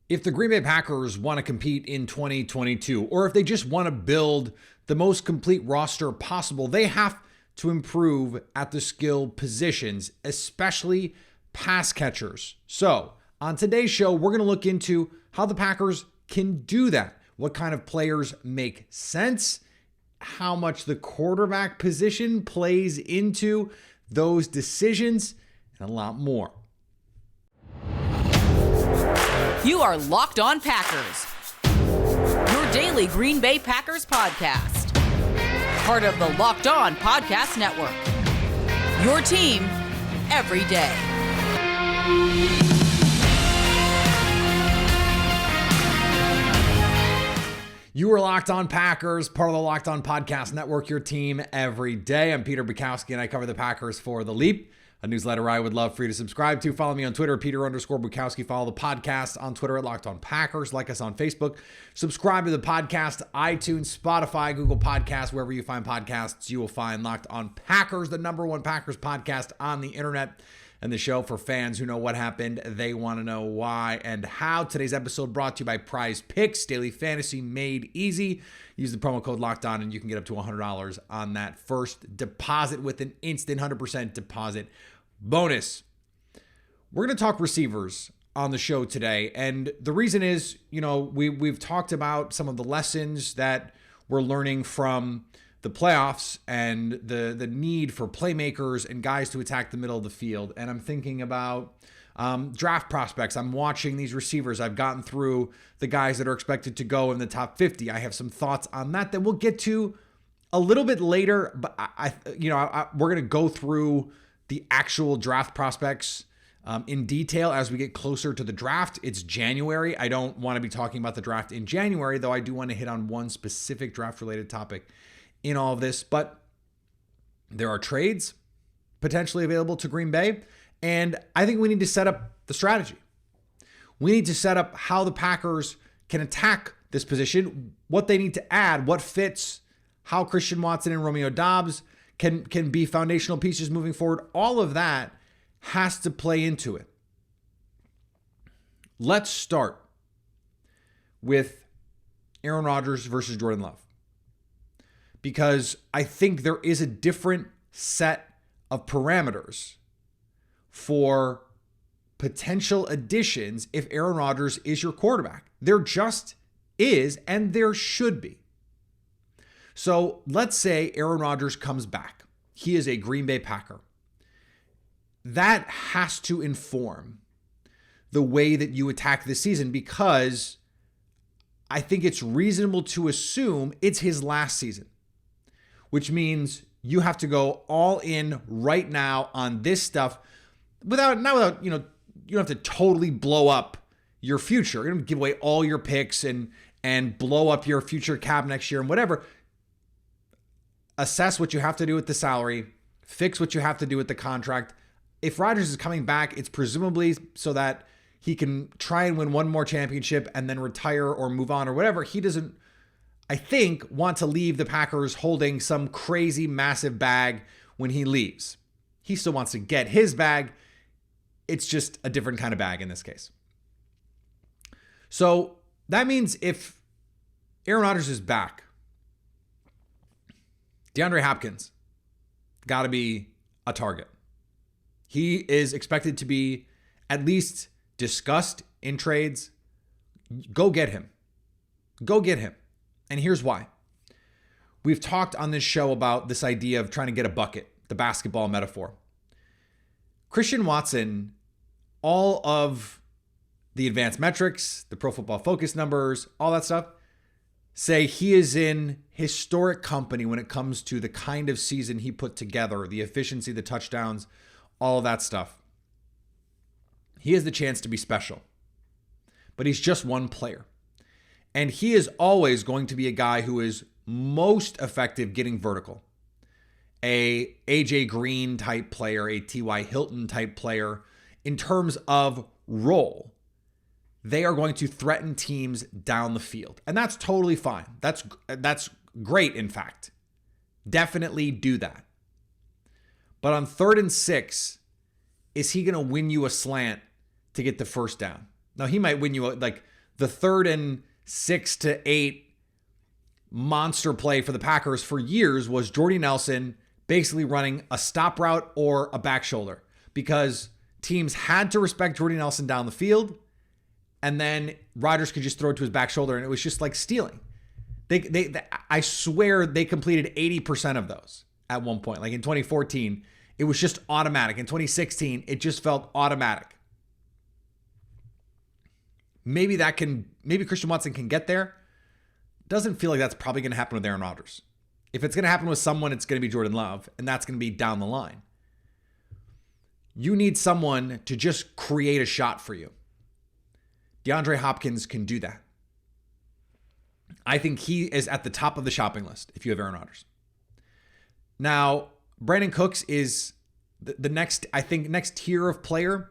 If the Green Bay Packers want to compete in 2022, or if they just want to build the most complete roster possible, they have to improve at the skill positions, especially pass catchers. So on today's show, we're going to look into how the Packers can do that, what kind of players make sense, how much the quarterback position plays into those decisions, and a lot more. You are Locked On Packers, your daily Green Bay Packers podcast. Part of the Locked On Podcast Network, your team every day. You are Locked On Packers, part of the Locked On Podcast Network, your team every day. I'm Peter Bukowski, and I cover the Packers for The Leap, a newsletter I would love for you to subscribe to. Follow me on Twitter, Peter_Bukowski. Follow the podcast on Twitter at Locked On Packers. Like us on Facebook. Subscribe to the podcast, iTunes, Spotify, Google Podcasts, wherever you find podcasts, you will find Locked On Packers, the #1 Packers podcast on the internet, and the show for fans who know what happened. They want to know why and how. Today's episode brought to you by Prize Picks, daily fantasy made easy. Use the promo code Locked On and you can get up to $100 on that first deposit with an instant 100% deposit bonus. We're going to talk receivers on the show today. And the reason is, we've talked about some of the lessons that we're learning from the playoffs and the need for playmakers and guys to attack the middle of the field. And I'm thinking about draft prospects. I'm watching these receivers. I've gotten through the guys that are expected to go in the top 50. I have some thoughts on that we'll get to a little bit later. But we're going to go through the actual draft prospects in detail as we get closer to the draft. It's January. I don't want to be talking about the draft in January, though I do want to hit on one specific draft-related topic in all of this. But there are trades potentially available to Green Bay, and I think we need to set up the strategy. We need to set up how the Packers can attack this position, what they need to add, what fits, how Christian Watson and Romeo Doubs can be foundational pieces moving forward. All of that has to play into it. Let's start with Aaron Rodgers versus Jordan Love, because I think there is a different set of parameters for potential additions if Aaron Rodgers is your quarterback. There just is, and there should be. So let's say Aaron Rodgers comes back. He is a Green Bay Packer. That has to inform the way that you attack this season, because I think it's reasonable to assume it's his last season, which means you have to go all in right now on this stuff without, you don't have to totally blow up your future. You're going to give away all your picks and blow up your future cap next year and whatever. Assess what you have to do with the salary, fix what you have to do with the contract. If Rodgers is coming back, it's presumably so that he can try and win one more championship and then retire or move on or whatever. He doesn't, I think, want to leave the Packers holding some crazy massive bag when he leaves. He still wants to get his bag. It's just a different kind of bag in this case. So that means if Aaron Rodgers is back, DeAndre Hopkins got to be a target. He is expected to be at least discussed in trades. Go get him. Go get him. And here's why. We've talked on this show about this idea of trying to get a bucket, the basketball metaphor. Christian Watson, all of the advanced metrics, the Pro Football Focus numbers, all that stuff, say he is in historic company when it comes to the kind of season he put together, the efficiency, the touchdowns, all of that stuff. He has the chance to be special, but he's just one player. And he is always going to be a guy who is most effective getting vertical. A AJ Green type player, a T.Y. Hilton type player. In terms of role, they are going to threaten teams down the field. And that's totally fine. That's great, in fact. Definitely do that. But on 3rd and 6, is he going to win you a slant to get the first down? Now, he might win you the 3rd and 6 to 8 monster play for the Packers for years was Jordy Nelson basically running a stop route or a back shoulder, because teams had to respect Jordy Nelson down the field, and then Rodgers could just throw it to his back shoulder, and it was just like stealing. I swear they completed 80% of those at one point. Like in 2014, it was just automatic. In 2016, it just felt automatic. Maybe Christian Watson can get there. Doesn't feel like that's probably going to happen with Aaron Rodgers. If it's going to happen with someone, it's going to be Jordan Love, and that's going to be down the line. You need someone to just create a shot for you. DeAndre Hopkins can do that. I think he is at the top of the shopping list if you have Aaron Rodgers. Now, Brandon Cooks is the next tier of player.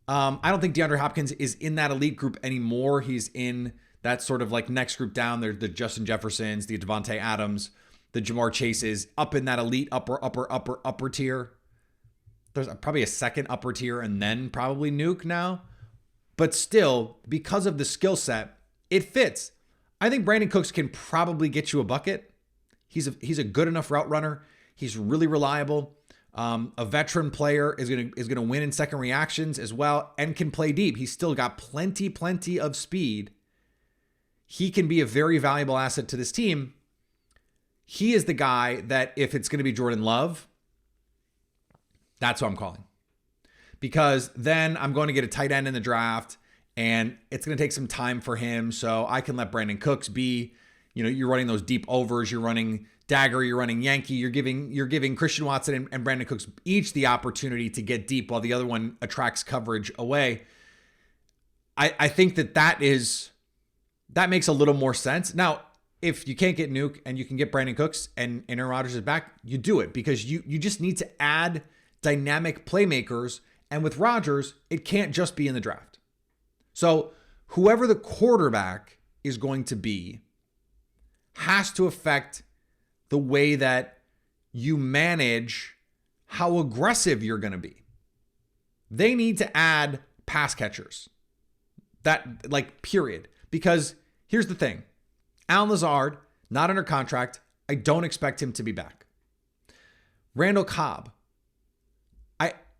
I don't think DeAndre Hopkins is in that elite group anymore. He's in that sort of like next group down. There's the Justin Jeffersons, the Devontae Adams, the Jamar Chases, up in that elite upper tier. There's probably a second upper tier and then probably Nuke now. But still, because of the skill set, it fits. I think Brandon Cooks can probably get you a bucket. He's a good enough route runner. He's really reliable. A veteran player is gonna win in second reactions as well, and can play deep. He's still got plenty of speed. He can be a very valuable asset to this team. He is the guy that if it's going to be Jordan Love, that's who I'm calling. Because then I'm going to get a tight end in the draft, and it's going to take some time for him. So I can let Brandon Cooks be, you're running those deep overs, you're running dagger, you're running Yankee, you're giving Christian Watson and Brandon Cooks each the opportunity to get deep while the other one attracts coverage away. I think that makes a little more sense. Now, if you can't get Nuke and you can get Brandon Cooks and Aaron Rodgers is back, you do it, because you just need to add dynamic playmakers. And with Rodgers, it can't just be in the draft. So whoever the quarterback is going to be has to affect the way that you manage how aggressive you're going to be. They need to add pass catchers. Period. Because here's the thing. Allen Lazard, not under contract. I don't expect him to be back. Randall Cobb.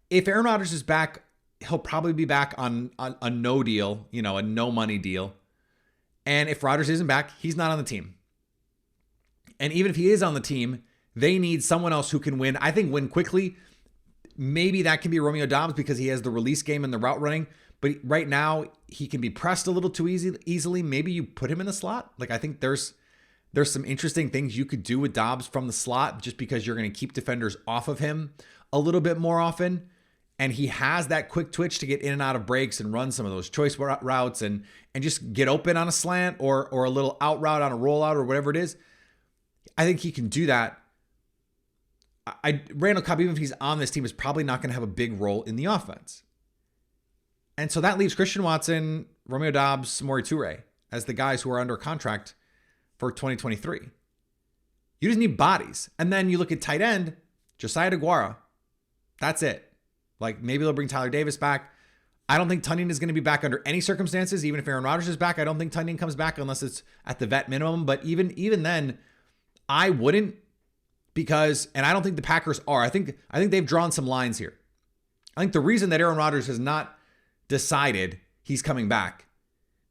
If Aaron Rodgers is back, he'll probably be back on a no deal, a no money deal. And if Rodgers isn't back, he's not on the team. And even if he is on the team, they need someone else who can win. I think win quickly. Maybe that can be Romeo Doubs because he has the release game and the route running. But right now, he can be pressed a little too easily. Maybe you put him in the slot. I think there's some interesting things you could do with Doubs from the slot, just because you're going to keep defenders off of him a little bit more often. And he has that quick twitch to get in and out of breaks and run some of those choice routes and just get open on a slant or a little out route on a rollout or whatever it is. I think he can do that. Randall Cobb, even if he's on this team, is probably not going to have a big role in the offense. And so that leaves Christian Watson, Romeo Doubs, Samori Toure as the guys who are under contract for 2023. You just need bodies. And then you look at tight end, Josiah DeGuara. That's it. Maybe they'll bring Tyler Davis back. I don't think Tonyan is going to be back under any circumstances. Even if Aaron Rodgers is back, I don't think Tonyan comes back unless it's at the vet minimum. But even then, I wouldn't, because, and I don't think the Packers are. I think they've drawn some lines here. I think the reason that Aaron Rodgers has not decided he's coming back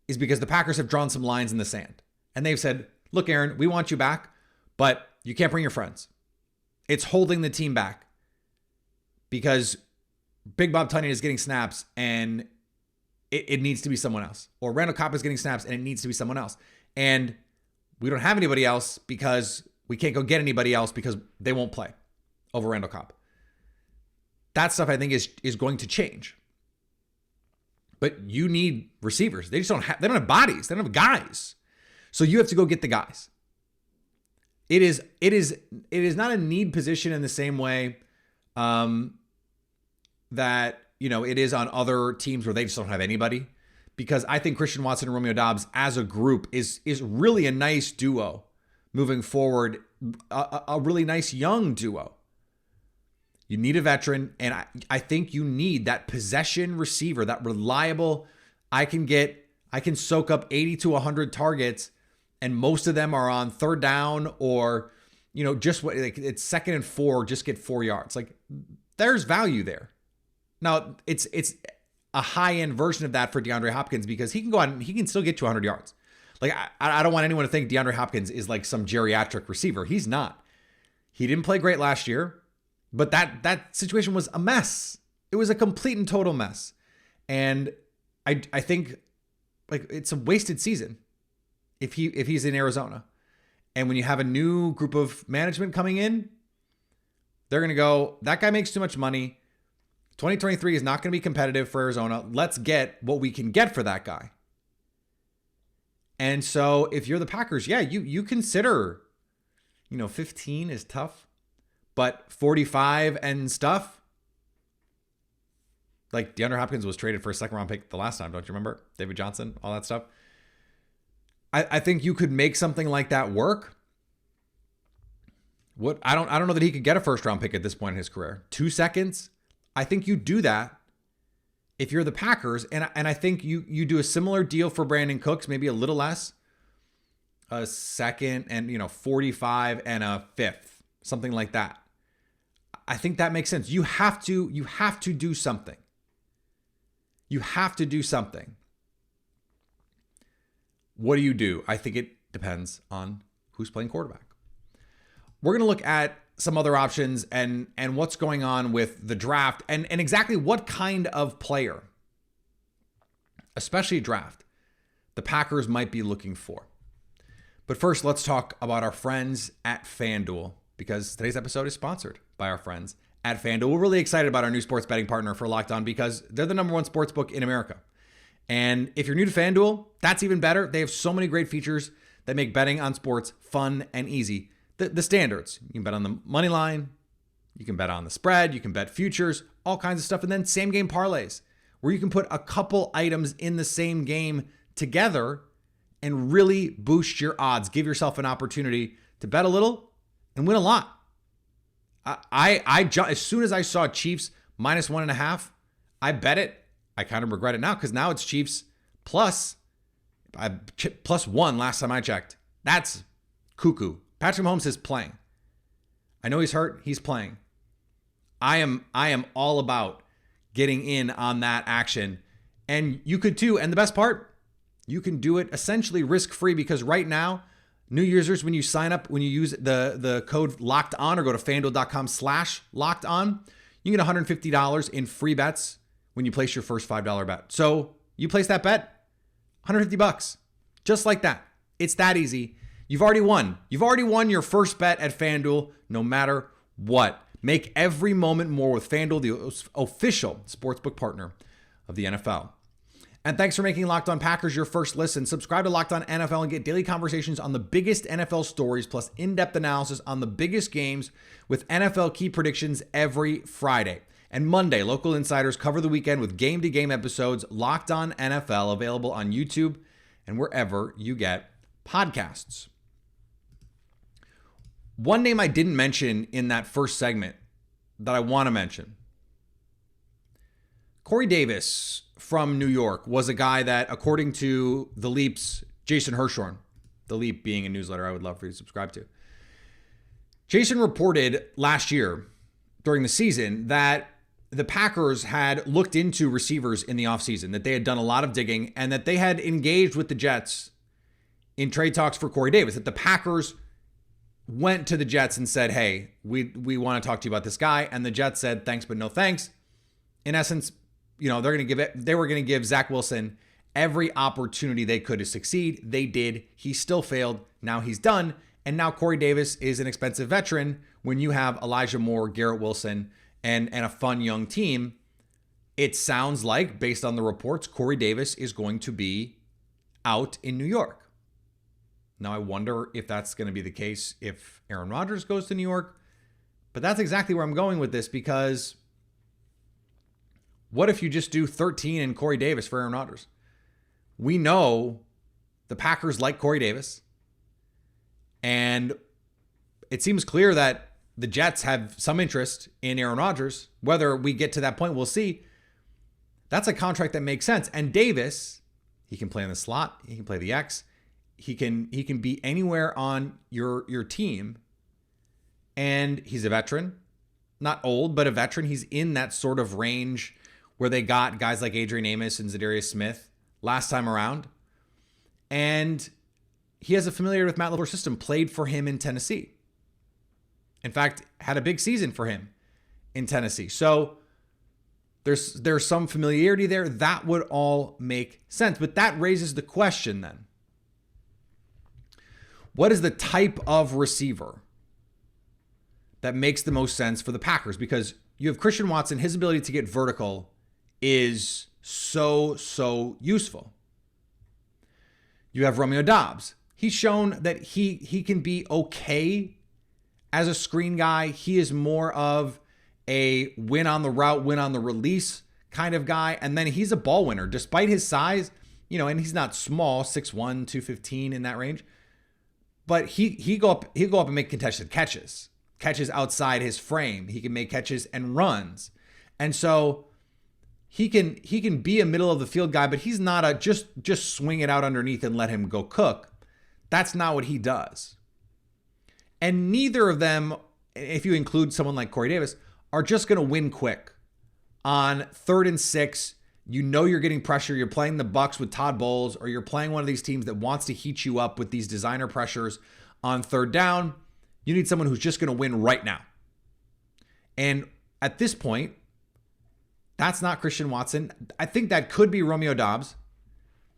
is because the Packers have drawn some lines in the sand. And they've said, look, Aaron, we want you back, but you can't bring your friends. It's holding the team back because Big Bob Tonyan is getting snaps and it needs to be someone else. Or Randall Cobb is getting snaps and it needs to be someone else. And we don't have anybody else because we can't go get anybody else because they won't play over Randall Cobb. That stuff I think is going to change. But you need receivers. They don't have bodies. They don't have guys. So you have to go get the guys. It is not a need position in the same way that, it is on other teams where they just don't have anybody. Because I think Christian Watson and Romeo Doubs as a group is really a nice duo moving forward, a really nice young duo. You need a veteran, and I think you need that possession receiver, that reliable, I can get I can soak up 80 to 100 targets, and most of them are on third down or, just what, like, it's 2nd and 4, just get 4 yards. Like, there's value there. Now, it's a high-end version of that for DeAndre Hopkins because he can go out and he can still get 200 yards. Like, I don't want anyone to think DeAndre Hopkins is like some geriatric receiver. He's not. He didn't play great last year, but that situation was a mess. It was a complete and total mess. And I think, like, it's a wasted season if he's in Arizona. And when you have a new group of management coming in, they're going to go, that guy makes too much money. 2023 is not going to be competitive for Arizona. Let's get what we can get for that guy. And so if you're the Packers, yeah, you consider, 15 is tough, but 45 and stuff. Like, DeAndre Hopkins was traded for a 2nd round pick the last time. Don't you remember? David Johnson, all that stuff. I think you could make something like that work. I don't know that he could get a 1st round pick at this point in his career. 2 seconds. I think you do that if you're the Packers. And I think you do a similar deal for Brandon Cooks, maybe a little less. A 2nd and 45 and a 5th, something like that. I think that makes sense. You have to do something. You have to do something. What do you do? I think it depends on who's playing quarterback. We're going to look at some other options and what's going on with the draft and exactly what kind of player, especially draft, the Packers might be looking for. But first, let's talk about our friends at FanDuel, because today's episode is sponsored by our friends at FanDuel. We're really excited about our new sports betting partner for Locked On because they're the #1 sports book in America. And if you're new to FanDuel, that's even better. They have so many great features that make betting on sports fun and easy. The standards. You can bet on the money line. You can bet on the spread. You can bet futures, all kinds of stuff. And then same game parlays, where you can put a couple items in the same game together and really boost your odds. Give yourself an opportunity to bet a little and win a lot. As soon as I saw Chiefs -1.5, I bet it. I kind of regret it now because now it's Chiefs +1 last time I checked. That's cuckoo. Patrick Mahomes is playing. I know he's hurt. He's playing. I am all about getting in on that action. And you could too. And the best part, you can do it essentially risk-free because right now, new users, when you sign up, when you use the code Locked On or go to FanDuel.com/Locked On, you get $150 in free bets when you place your first $5 bet. So you place that bet, $150, just like that. It's that easy. You've already won. You've already won your first bet at FanDuel, no matter what. Make every moment more with FanDuel, the official sportsbook partner of the NFL. And thanks for making Locked On Packers your first listen. Subscribe to Locked On NFL and get daily conversations on the biggest NFL stories, plus in-depth analysis on the biggest games with NFL key predictions every Friday. And Monday, local insiders cover the weekend with game-to-game episodes. Locked On NFL, available on YouTube and wherever you get podcasts. One name I didn't mention in that first segment that I want to mention. Corey Davis from New York was a guy that, according to The Leap's Jason Hirschhorn, The Leap being a newsletter I would love for you to subscribe to, Jason reported last year during the season that the Packers had looked into receivers in the offseason, that they had done a lot of digging, and that they had engaged with the Jets in trade talks for Corey Davis, that the Packers went to the Jets and said, hey, we want to talk to you about this guy. And the Jets said, thanks, but no thanks. In essence, they were going to give Zach Wilson every opportunity they could to succeed. They did. He still failed. Now he's done. And now Corey Davis is an expensive veteran. When you have Elijah Moore, Garrett Wilson, and a fun young team, it sounds like, based on the reports, Corey Davis is going to be out in New York. Now, I wonder if that's going to be the case if Aaron Rodgers goes to New York. But that's exactly where I'm going with this, because what if you just do 13 and Corey Davis for Aaron Rodgers? We know the Packers like Corey Davis. And it seems clear that the Jets have some interest in Aaron Rodgers. Whether we get to that point, we'll see. That's a contract that makes sense. And Davis, He can play in the slot. He can play the X. He can be anywhere on your team. And he's a veteran. Not old, but a veteran. He's in that sort of range where they got guys like Adrian Amos and Zadarius Smith last time around. And he has a familiarity with Matt LaFleur's system, played for him in Tennessee. In fact, had a big season for him in Tennessee. So there's some familiarity there. That would all make sense. But that raises the question then. What is the type of receiver that makes the most sense for the Packers? Because you have Christian Watson, his ability to get vertical is so useful. You have Romeo Doubs. He's shown that he can be okay as a screen guy. He is more of a win on the route, win on the release kind of guy. And then he's a ball winner despite his size, and he's not small, 6'1", 215 in that range. But he'll go up and make contested catches outside his frame. He can make catches and runs. And so he can be a middle of the field guy, but he's not a just swing it out underneath and let him go cook. That's not what he does. And neither of them, if you include someone like Corey Davis, are just going to win quick. On 3rd and 6, you're getting pressure. You're playing the Bucs with Todd Bowles, or you're playing one of these teams that wants to heat you up with these designer pressures on 3rd down. You need someone who's just going to win right now. And at this point, that's not Christian Watson. I think that could be Romeo Doubs,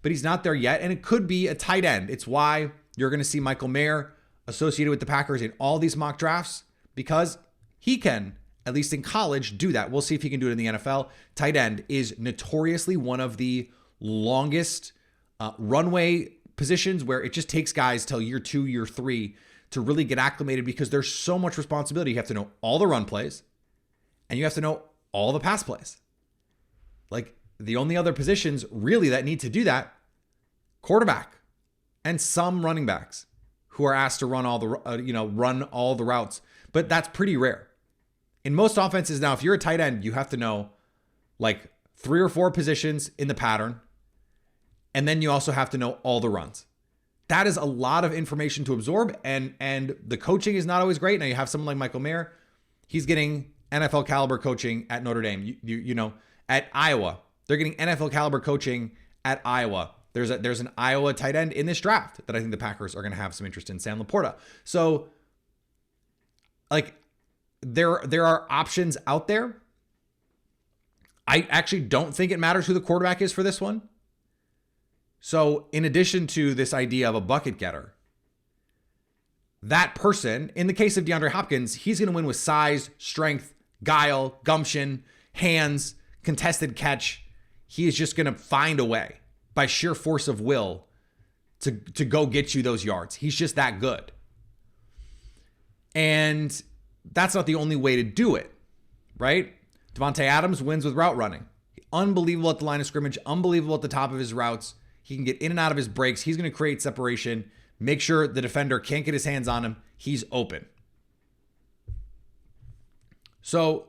but he's not there yet. And it could be a tight end. It's why you're going to see Michael Mayer associated with the Packers in all these mock drafts, because he can, at least in college, do that. We'll see if he can do it in the NFL. Tight end is notoriously one of the longest runway positions where it just takes guys till year 2, year 3 to really get acclimated, because there's so much responsibility. You have to know all the run plays and you have to know all the pass plays. Like, the only other positions really that need to do that, quarterback and some running backs who are asked to run all the routes, but that's pretty rare. In most offenses now, if you're a tight end, you have to know like 3 or 4 positions in the pattern, and then you also have to know all the runs. That is a lot of information to absorb, and the coaching is not always great. Now you have someone like Michael Mayer. He's getting NFL caliber coaching at Notre Dame. At Iowa, they're getting NFL caliber coaching at Iowa. There's an Iowa tight end in this draft that I think the Packers are going to have some interest in, Sam Laporta. So, like, there are options out there. I actually don't think it matters who the quarterback is for this one. So, in addition to this idea of a bucket getter, that person, in the case of DeAndre Hopkins, he's going to win with size, strength, guile, gumption, hands, contested catch. He is just going to find a way by sheer force of will to go get you those yards. He's just that good. And that's not the only way to do it, right? Devontae Adams wins with route running. Unbelievable at the line of scrimmage, unbelievable at the top of his routes. He can get in and out of his breaks. He's going to create separation, make sure the defender can't get his hands on him. He's open. So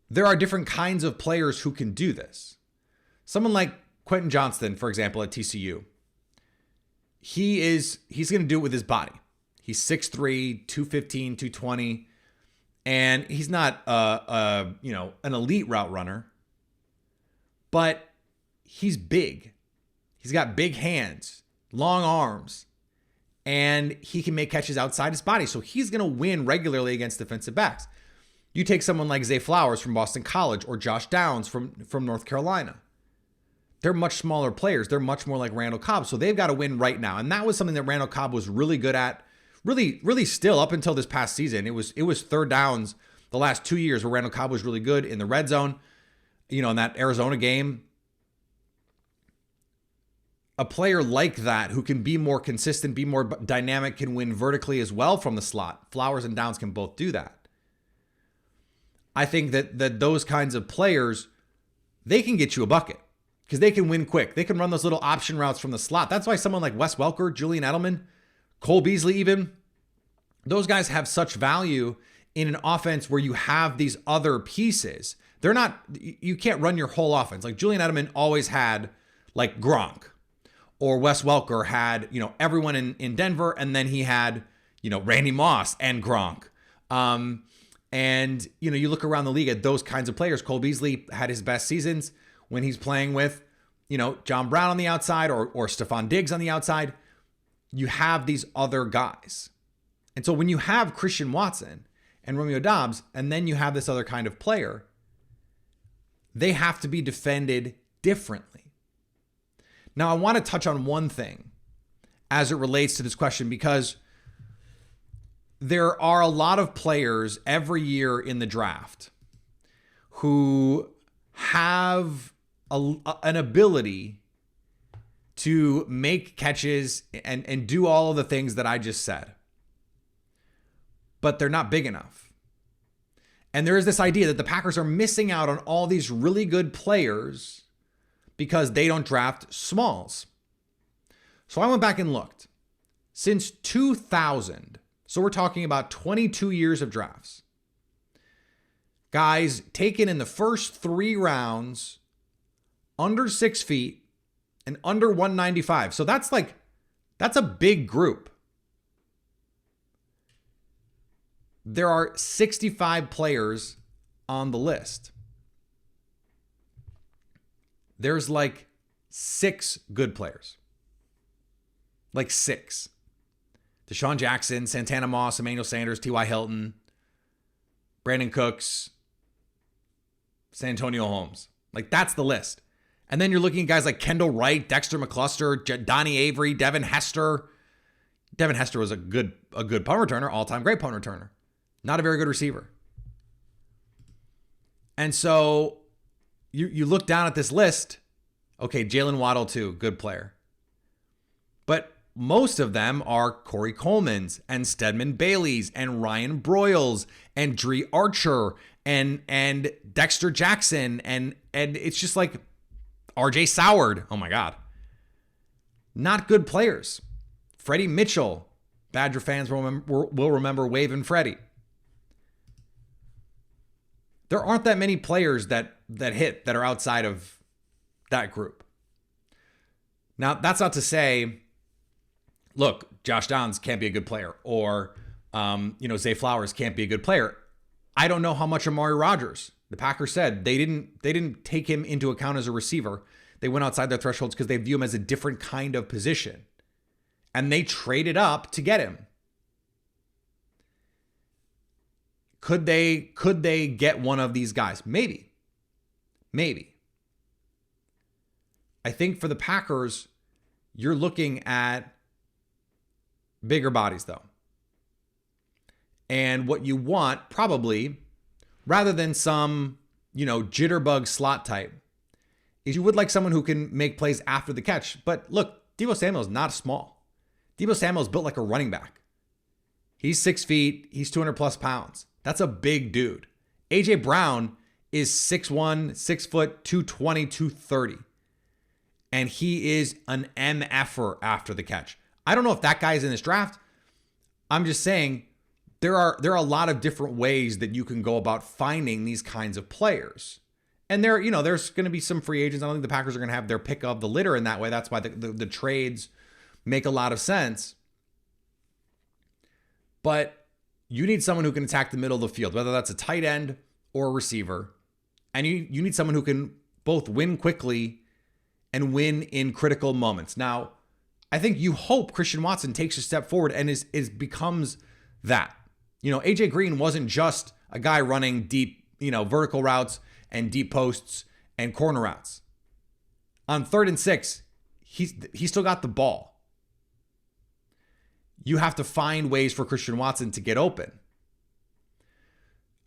there are different kinds of players who can do this. Someone like Quentin Johnston, for example, at TCU, he's going to do it with his body. He's 6'3", 215, 220, and he's not an elite route runner, but he's big. He's got big hands, long arms, and he can make catches outside his body. So he's going to win regularly against defensive backs. You take someone like Zay Flowers from Boston College or Josh Downs from North Carolina. They're much smaller players. They're much more like Randall Cobb. So they've got to win right now. And that was something that Randall Cobb was really good at, really still up until this past season. It was third downs the last 2 years where Randall Cobb was really good in the red zone. In that Arizona game, a player like that who can be more consistent, be more dynamic, can win vertically as well from the slot. Flowers and Downs can both do that. I think that those kinds of players, they can get you a bucket because they can win quick. They can run those little option routes from the slot. That's why someone like Wes Welker, Julian Edelman, Cole Beasley even, those guys have such value in an offense where you have these other pieces. You can't run your whole offense. Like Julian Edelman always had like Gronk. Or Wes Welker had, everyone in Denver, and then he had, Randy Moss and Gronk. And you look around the league at those kinds of players. Cole Beasley had his best seasons when he's playing with, John Brown on the outside or Stephon Diggs on the outside. You have these other guys. And so when you have Christian Watson and Romeo Doubs, and then you have this other kind of player, they have to be defended differently. Now, I want to touch on one thing as it relates to this question, because there are a lot of players every year in the draft who have an ability to make catches and do all of the things that I just said, but they're not big enough. And there is this idea that the Packers are missing out on all these really good players because they don't draft smalls. So I went back and looked. Since 2000, so we're talking about 22 years of drafts, guys taken in the first 3 rounds under 6 feet and under 195. So that's a big group. There are 65 players on the list. There's 6 good players. 6. Deshaun Jackson, Santana Moss, Emmanuel Sanders, T.Y. Hilton, Brandon Cooks, San Antonio Holmes. That's the list. And then you're looking at guys like Kendall Wright, Dexter McCluster, Donnie Avery, Devin Hester. Devin Hester was a good punt returner, all-time great punt returner. Not a very good receiver. And so you look down at this list. Okay, Jalen Waddle too, good player. But most of them are Corey Coleman's and Stedman Bailey's and Ryan Broyles and Dree Archer and Dexter Jackson and it's just RJ Soward. Oh my God. Not good players. Freddie Mitchell. Badger fans will remember Wave and Freddie. There aren't that many players that hit that are outside of that group. Now, that's not to say, look, Josh Downs can't be a good player, or Zay Flowers can't be a good player. I don't know how much Amari Rodgers. The Packers said they didn't take him into account as a receiver. They went outside their thresholds because they view him as a different kind of position, and they traded up to get him. Could they get one of these guys? Maybe. I think for the Packers, you're looking at bigger bodies though. And what you want probably, rather than some, jitterbug slot type, is you would like someone who can make plays after the catch. But look, Deebo Samuel's not small. Deebo Samuel's built like a running back. He's 6 feet. He's 200 plus pounds. That's a big dude. A.J. Brown is 6'1", 6 foot, 220, 230. And he is an MFer after the catch. I don't know if that guy is in this draft. I'm just saying there are a lot of different ways that you can go about finding these kinds of players. And there's going to be some free agents. I don't think the Packers are going to have their pick of the litter in that way. That's why the trades make a lot of sense. But you need someone who can attack the middle of the field, whether that's a tight end or a receiver. And you need someone who can both win quickly and win in critical moments. Now, I think you hope Christian Watson takes a step forward and becomes that. AJ Green wasn't just a guy running deep, vertical routes and deep posts and corner routes. On 3rd and 6, he still got the ball. You have to find ways for Christian Watson to get open.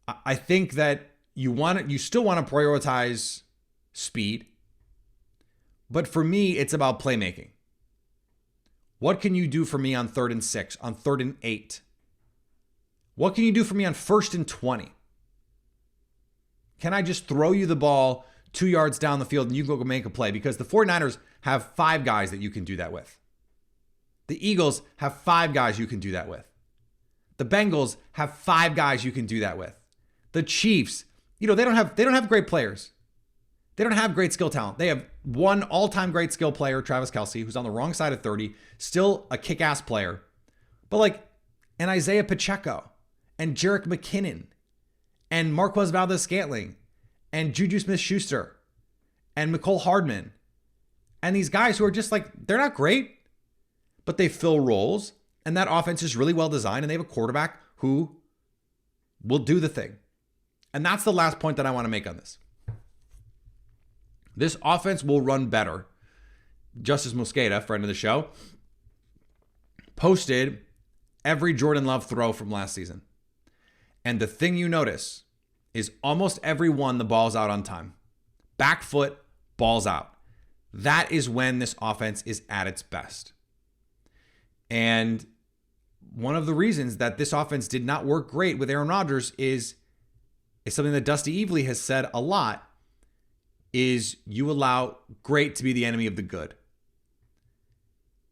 I think that you still want to prioritize speed, but for me, it's about playmaking. What can you do for me on 3rd and 6, on 3rd and 8? What can you do for me on 1st and 20? Can I just throw you the ball 2 yards down the field and you go make a play? Because the 49ers have 5 guys that you can do that with. The Eagles have 5 guys you can do that with. The Bengals have 5 guys you can do that with. The Chiefs, they don't have great players. They don't have great skill talent. They have one all-time great skill player, Travis Kelce, who's on the wrong side of 30, still a kick-ass player. But like an Isaiah Pacheco and Jerick McKinnon and Marquez Valdez-Scantling and Juju Smith-Schuster and Mecole Hardman and these guys who are just like, they're not great, but they fill roles. And that offense is really well designed, and they have a quarterback who will do the thing. And that's the last point that I want to make on this. This offense will run better. Justice Mosqueda, friend of the show, posted every Jordan Love throw from last season. And the thing you notice is almost every one, the ball's out on time. Back foot, ball's out. That is when this offense is at its best. And one of the reasons that this offense did not work great with Aaron Rodgers is something that Dusty Evely has said a lot, is you allow great to be the enemy of the good.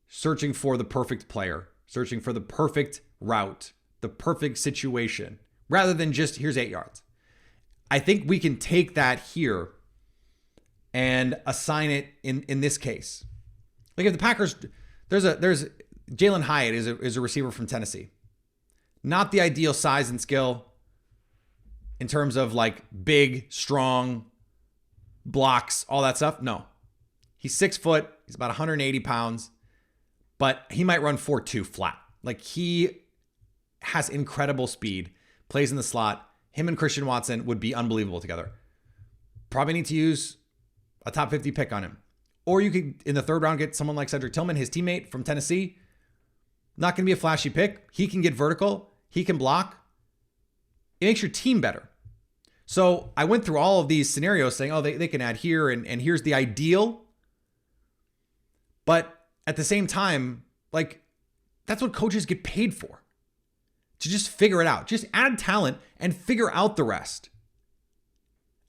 Searching for the perfect player, searching for the perfect route, the perfect situation, rather than just, here's 8 yards. I think we can take that here and assign it in this case. Like if the Packers, there's Jalen Hyatt is a receiver from Tennessee. Not the ideal size and skill in terms of like big, strong blocks, all that stuff. No. He's 6 foot. He's about 180 pounds, but he might run 4.2 flat. Like he has incredible speed, plays in the slot. Him and Christian Watson would be unbelievable together. Probably need to use a top 50 pick on him. Or you could, in the third round, get someone like Cedric Tillman, his teammate from Tennessee. Not going to be a flashy pick. He can get vertical. He can block. It makes your team better. So I went through all of these scenarios saying, oh, they can add here, and here's the ideal. But at the same time, like, that's what coaches get paid for. To just figure it out. Just add talent and figure out the rest.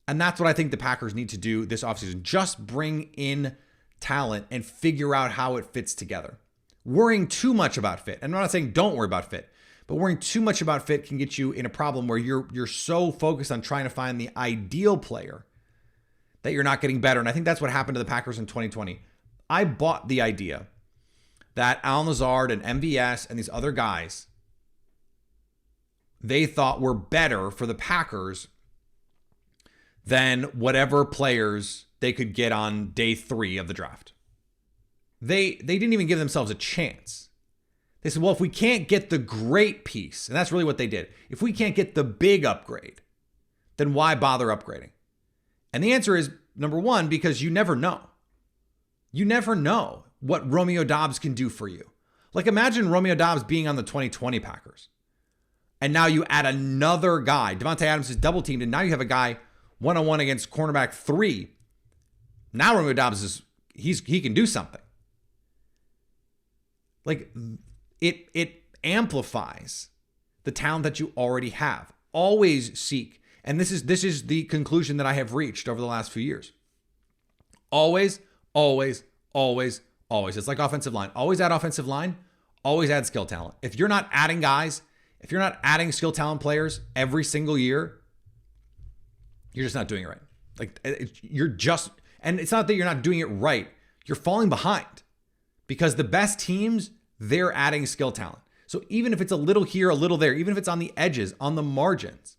And that's what I think the Packers need to do this offseason. Just bring in talent and figure out how it fits together. Worrying too much about fit. And I'm not saying don't worry about fit. But worrying too much about fit can get you in a problem where you're so focused on trying to find the ideal player that you're not getting better. And I think that's what happened to the Packers in 2020. I bought the idea that Allen Lazard and MVS and these other guys, they thought were better for the Packers than whatever players they could get on day 3 of the draft. They didn't even give themselves a chance. They said, well, if we can't get the great piece, and that's really what they did. If we can't get the big upgrade, then why bother upgrading? And the answer is, number one, because you never know. You never know what Romeo Doubs can do for you. Like imagine Romeo Doubs being on the 2020 Packers. And now you add another guy. Devontae Adams is double teamed, and now you have a guy one-on-one against cornerback 3. Now Romeo Doubs he can do something. Like it amplifies the talent that you already have. Always seek. And this is the conclusion that I have reached over the last few years. Always, always, always, always. It's like offensive line. Always add offensive line. Always add skill talent. If you're not adding guys, if you're not adding skill talent players every single year, you're just not doing it right. Like and it's not that you're not doing it right. You're falling behind because the best teams, they're adding skill talent. So even if it's a little here, a little there, even if it's on the edges, on the margins,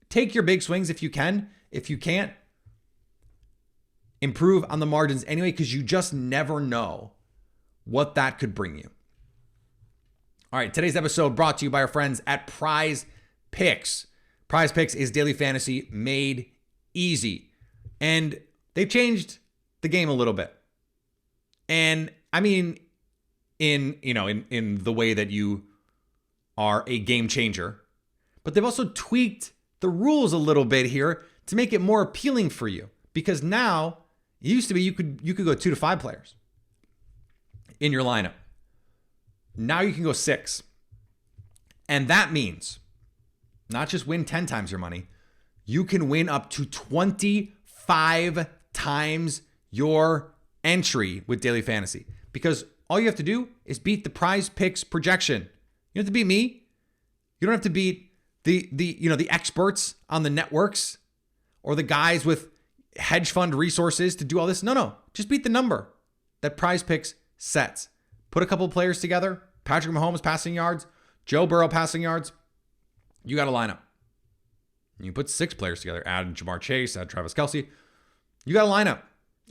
take your big swings if you can. If you can't, improve on the margins anyway, because you just never know what that could bring you. All right, today's episode brought to you by our friends at Prize Picks. Prize Picks is daily fantasy made easy. And they've changed the game a little bit. And I mean, in the way that you are a game changer, but they've also tweaked the rules a little bit here to make it more appealing for you. Because now, it used to be you could go 2 to 5 players in your lineup. Now you can go 6. And that means not just win 10 times your money, you can win up to 25 times your entry with daily fantasy. Because all you have to do is beat the Prize Picks projection. You don't have to beat me. You don't have to beat the experts on the networks or the guys with hedge fund resources to do all this. No. Just beat the number that Prize Picks sets. Put a couple of players together. Patrick Mahomes passing yards. Joe Burrow passing yards. You got a lineup. You put 6 players together. Add Jamar Chase. Add Travis Kelce. You got a lineup.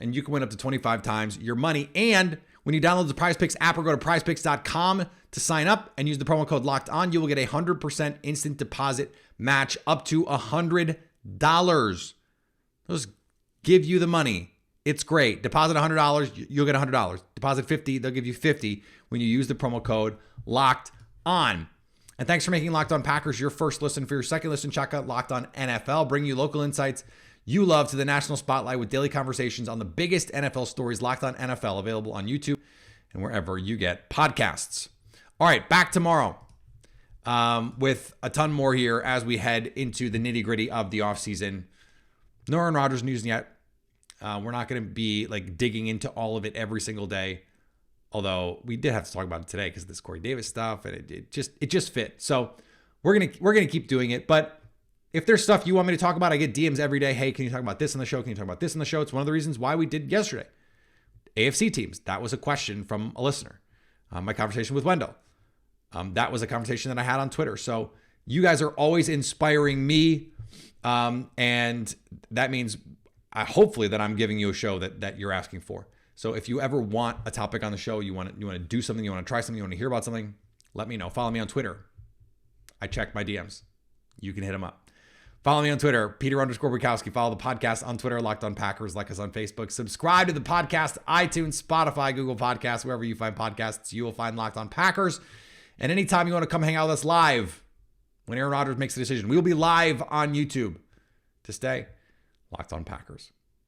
And you can win up to 25 times your money. And when you download the Prize Picks app or go to prizepicks.com to sign up and use the promo code Locked On, you will get a 100% instant deposit match up to $100. Those give you the money. It's great. Deposit $100, you'll get $100. Deposit $50, they'll give you $50 when you use the promo code Locked On. And thanks for making Locked On Packers your first listen. For your second listen, check out Locked On NFL, bring you local insights you love to the national spotlight with daily conversations on the biggest NFL stories. Locked On NFL, available on YouTube and wherever you get podcasts. All right, back tomorrow with a ton more here as we head into the nitty-gritty of the offseason. No Aaron Rodgers news yet. We're not going to be like digging into all of it every single day. Although we did have to talk about it today because of this Corey Davis stuff, and it just fit. So we're gonna keep doing it. But if there's stuff you want me to talk about, I get DMs every day. Hey, can you talk about this on the show? Can you talk about this on the show? It's one of the reasons why we did yesterday. AFC teams. That was a question from a listener. My conversation with Wendell. That was a conversation that I had on Twitter. So you guys are always inspiring me, and that means hopefully that I'm giving you a show that you're asking for. So if you ever want a topic on the show, you want to do something, you want to try something, you want to hear about something, let me know. Follow me on Twitter. I check my DMs. You can hit them up. Follow me on Twitter, Peter_Bukowski. Follow the podcast on Twitter, Locked On Packers. Like us on Facebook. Subscribe to the podcast, iTunes, Spotify, Google Podcasts, wherever you find podcasts, you will find Locked On Packers. And anytime you want to come hang out with us live, when Aaron Rodgers makes a decision, we will be live on YouTube. To stay, Locked On Packers.